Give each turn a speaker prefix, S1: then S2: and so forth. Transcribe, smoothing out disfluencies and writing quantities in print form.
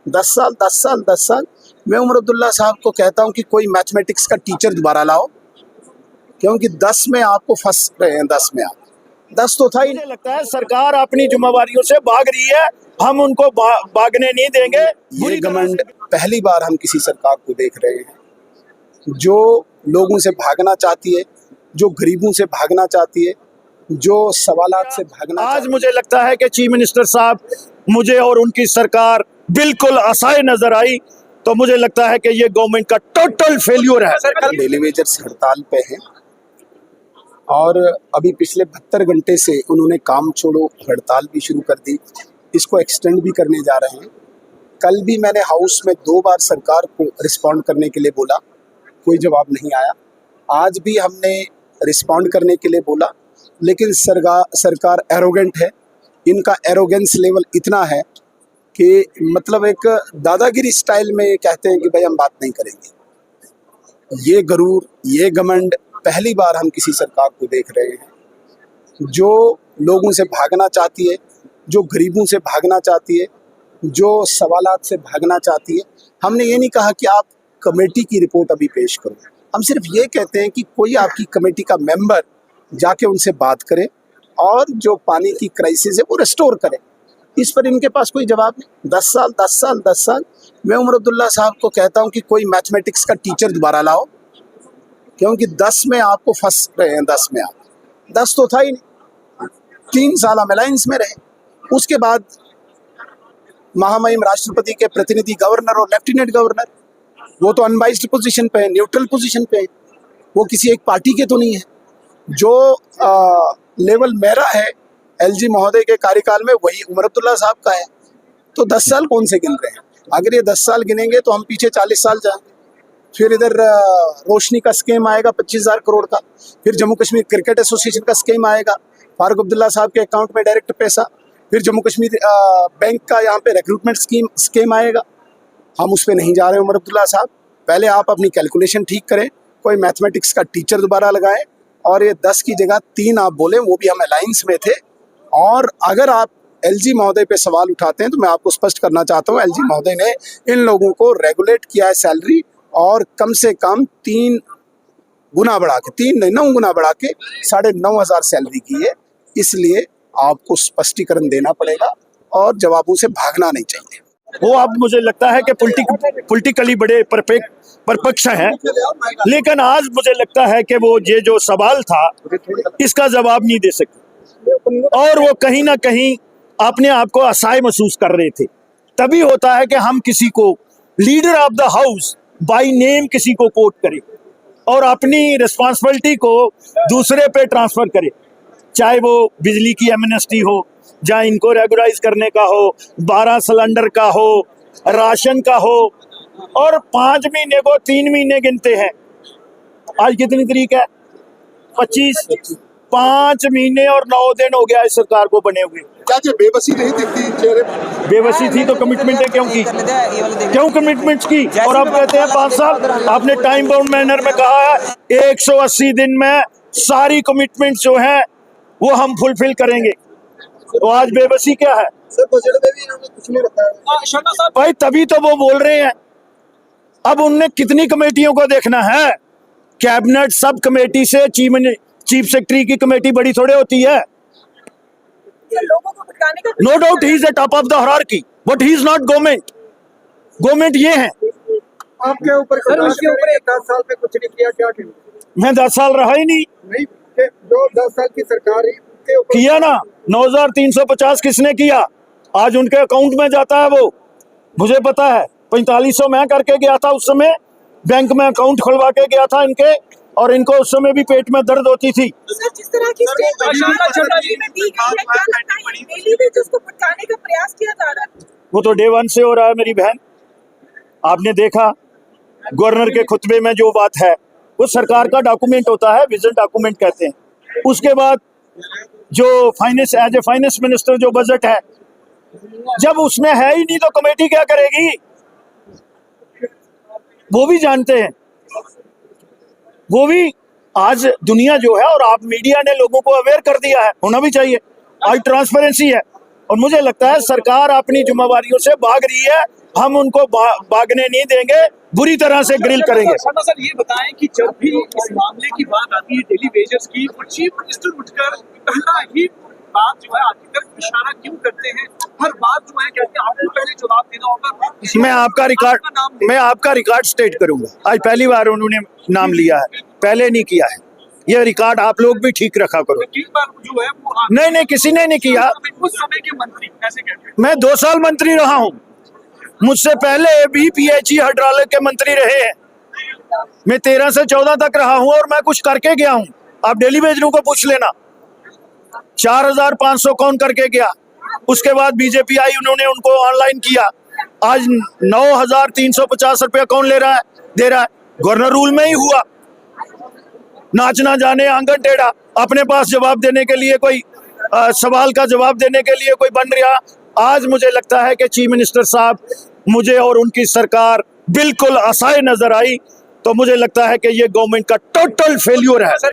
S1: 10 साल 10 साल 10 साल। मैं उमर अब्दुल्ला साहब को कहता हूं कि कोई मैथमेटिक्स का टीचर दोबारा लाओ, क्योंकि 10 में आपको फंस रहे हैं। 10 में आप 10 तो था ही नहीं।
S2: मुझे लगता है सरकार अपनी जिम्मेवारियों से भाग रही है, हम उनको भागने नहीं देंगे।
S1: ये घमंड पहली बार हम किसी सरकार को देख रहे हैं जो लोगों से भागना चाहती है, जो गरीबों से भागना चाहती है, जो सवालात से भागना
S2: आज मुझे लगता है कि चीफ मिनिस्टर साहब मुझे और उनकी सरकार बिल्कुल असहाय नजर आई, तो मुझे लगता है कि ये गवर्नमेंट का टोटल फेल्यूर है।
S1: डेली वेजर्स हड़ताल पे हैं और अभी पिछले 72 घंटे से उन्होंने काम छोड़ो हड़ताल भी शुरू कर दी, इसको एक्सटेंड भी करने जा रहे हैं। कल भी मैंने हाउस में 2 बार सरकार को रिस्पॉन्ड करने के लिए बोला, कोई जवाब नहीं आया। आज भी हमने रिस्पॉन्ड करने के लिए बोला, लेकिन सरकार एरोगेंट है। इनका एरोगेंस लेवल इतना है कि मतलब एक दादागिरी स्टाइल में कहते हैं कि भाई हम बात नहीं करेंगे। ये गरूर, ये घमंड पहली बार हम किसी सरकार को देख रहे हैं जो लोगों से भागना चाहती है, जो गरीबों से भागना चाहती है, जो सवालात से भागना चाहती है। हमने ये नहीं कहा कि आप कमेटी की रिपोर्ट अभी पेश करो, हम सिर्फ ये कहते हैं कि कोई आपकी कमेटी का मेंबर जाके उनसे बात करे और जो पानी की क्राइसिस है वो रेस्टोर करे। इस पर इनके पास कोई जवाब नहीं। 10 साल 10 साल 10 साल। मैं उमर अब्दुल्ला साहब को कहता हूं कि कोई मैथमेटिक्स का टीचर दोबारा लाओ, क्योंकि 10 में आपको फंस रहे हैं। 10 में आप 10 तो था ही नहीं। 3 साल हम अलायंस में रहे, उसके बाद महामहिम राष्ट्रपति के प्रतिनिधि गवर्नर और लेफ्टिनेंट गवर्नर, वो तो अनबाइस्ड पोजीशन पे है, न्यूट्रल पोजीशन पे है, वो किसी एक पार्टी के तो नहीं है। जो लेवल मेरा है एलजी महोदय के कार्यकाल में, वही उमर अब्दुल्ला साहब का है। तो 10 साल कौन से गिन रहे हैं? अगर ये 10 साल गिनेंगे तो हम पीछे 40 साल जाएंगे। फिर इधर रोशनी का स्कीम आएगा 25,000 करोड़ का, फिर जम्मू कश्मीर क्रिकेट एसोसिएशन का स्कीम आएगा, फारूक अब्दुल्ला साहब के अकाउंट में डायरेक्ट पैसा, फिर जम्मू कश्मीर बैंक का यहाँ पे रिक्रूटमेंट स्कीम आएगा। हम उस पर नहीं जा रहे उमर अब्दुल्ला साहब। पहले आप अपनी कैलकुलेशन ठीक करें, कोई मैथमेटिक्स का टीचर दोबारा लगाएं, और ये 10 की जगह 3 आप बोलें, वो भी हम अलायंस में थे। और अगर आप एलजी महोदय पे सवाल उठाते हैं तो मैं आपको स्पष्ट करना चाहता हूँ, एलजी महोदय ने इन लोगों को रेगुलेट किया है सैलरी, और कम से कम 3 गुना बढ़ा के, 3 नहीं 9 गुना बढ़ा के 9,500 सैलरी की है। इसलिए आपको स्पष्टीकरण देना पड़ेगा और जवाबों से भागना नहीं चाहिए।
S2: वो अब मुझे लगता है कि पॉलिटिकली बड़े परपक्ष हैं, लेकिन आज मुझे लगता है कि वो ये जो सवाल था इसका जवाब नहीं दे सके, और वो कहीं ना कहीं अपने आप को असहाय महसूस कर रहे थे। तभी होता है कि हम किसी को leader of the house by name किसी को कोट करें और अपनी रिस्पॉन्सिबिलिटी को दूसरे पे ट्रांसफर करें, चाहे वो बिजली की एमनेस्टी हो, जहाँ इनको रेगुलाइज करने का हो, 12 सिलेंडर का हो, राशन का हो, और 5 महीने को 3 महीने गिनते हैं। आज कितनी तारीख है? 25। 5 महीने और 9 दिन हो गया इस सरकार को बने हुए।
S1: क्या बेबसी नहीं दिखती चेहरे?
S2: बेबसी थी तो कमिटमेंट क्यों की? क्यों कमिटमेंट्स की? और अब कहते हैं 5 साल। आपने टाइम बाउंड मैनर में कहा है 180 दिन में सारी कमिटमेंट जो है वो हम फुलफिल करेंगे, तो आज बेबसी क्या है?
S1: सर बजट में भी इन्होंने कुछ नहीं बताया
S2: भाई, तभी तो वो बोल रहे हैं। अब उनने कितनी कमेटियों को देखना है? कैबिनेट सब कमेटी से चीफ सेक्रेटरी की कमेटी बड़ी थोड़े होती है। No doubt he is the top of the hierarchy, but he is not government. Government ये है।
S1: आपके ऊपर 10 साल में कुछ नहीं किया, क्या
S2: मैं 10 साल रहा ही नहीं।
S1: जो 10 साल की सरकार
S2: किया ना, 9,350 किसने किया? आज उनके अकाउंट में जाता है वो, मुझे पता है। 4500 मैं करके गया था उस समय, बैंक में अकाउंट खुलवा के गया था इनके, और इनको उस समय भी पेट में दर्द होती थी।
S3: सर, जिस तरह की उसको भटकाने का प्रयास किया जा रहा है,
S2: वो तो डे 1 से हो रहा है मेरी बहन। आपने देखा गवर्नर के खुतबे में जो बात है वो सरकार का डॉक्यूमेंट होता है, विजन डॉक्यूमेंट कहते हैं। उसके बाद जो finance, as a finance minister जो बजट है, जब उसमें है ही नहीं तो कमेटी क्या करेगी? वो भी जानते हैं। वो भी आज दुनिया जो है, और आप मीडिया ने लोगों को अवेयर कर दिया है, होना भी चाहिए। आज ट्रांसपेरेंसी है, और मुझे लगता है सरकार अपनी जिम्मेवारियों से भाग रही है, हम उनको भागने नहीं देंगे, बुरी तरह से ग्रिल करेंगे।
S4: शर्मा सर, ये बताएं कि जब भी इस मामले की बात आती है डेली वेजर्स की, और चीफ मिनिस्टर उठकर पहला ही बात जो है आपकी तरफ इशारा क्यों करते हैं? हर बात जो है कहते हैं आपको पहले जवाब देना होगा।
S2: मैं आपका रिकॉर्ड स्टेट करूंगा। आज पहली बार उन्होंने नाम लिया है, पहले नहीं किया है। ये रिकॉर्ड आप लोग भी ठीक रखा करो।
S4: जो है वो
S2: नहीं, किसी ने नहीं किया।
S4: उस समय के मंत्री ऐसे कहते हैं।
S2: मैं 2 साल मंत्री रहा हूं, मुझसे पहले भी PHE हाइड्रोलिक के मंत्री रहे हैं। मैं 13 से 14 तक रहा हूं और मैं कुछ करके गया हूं। आप डेली वेजरों को पूछ लेना, 4500 कौन करके गया। उसके बाद बीजेपी आई, उन्होंने उनको ऑनलाइन किया। आज 9350 रुपया कौन दे रहा है। गवर्नर रूल में ही हुआ। नाचना जाने आंगन टेढ़ा, अपने पास जवाब देने के लिए कोई सवाल का जवाब देने के लिए कोई बन रहा। आज मुझे लगता है कि चीफ मिनिस्टर साहब मुझे और उनकी सरकार बिल्कुल असहाय नजर आई, तो मुझे लगता है कि ये गवर्नमेंट का टोटल फेल्यूर है।